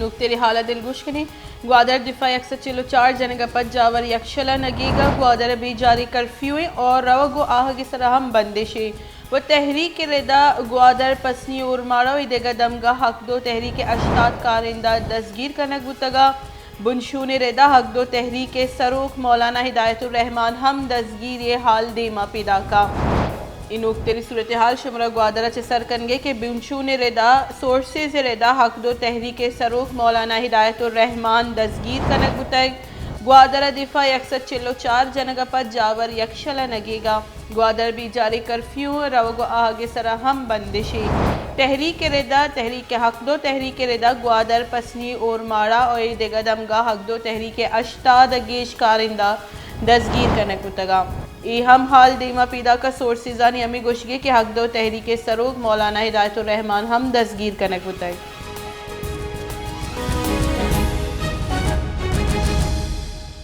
نکتے حالت دلگوشکنی گوادر دفاعی 144 جنگا پت جاور یکشلا نگیگا گوادر بھی جاری کرفیویں اور روگو آہگی سرہم بندشی و تحریک ردا گوادر پسنی اور مارا و ایدگا دمگا حق دو تحریک اشتاد کارندہ دستگیر کنک بودتگا بنشون ردا حق دو تحریک سروک مولانا ہدایت الرحمن ہم دستگیر یہ حال دیما پیدا کا انوک تیری صورتحال شمرہ گوادرہ چے سرکنگے کہ بنشون ردا سورسز ردا حق دو تحریک سروک مولانا ہدایت الرحمن دستگیر کنک بودتگ گوادر دفاع 144 جنگا پت جاور یکشلا نگیگا گوادر بھی جاری کرفیو روگو آہگے سرا ہم بندشی تحریک ردا تحریک حق دو تحریک ردا گوادر پسنی اور مارا اور دیگا دمگا حق دو تحریک اشتاد گیش کارندہ دستگیر کنک بودتگا ای ہم حال دیما پیدا کا سورسیزانی امی گوشگی کہ حق دو تحریک سروگ مولانا ہدایت الرحمن ہم دستگیر کنک بودتگ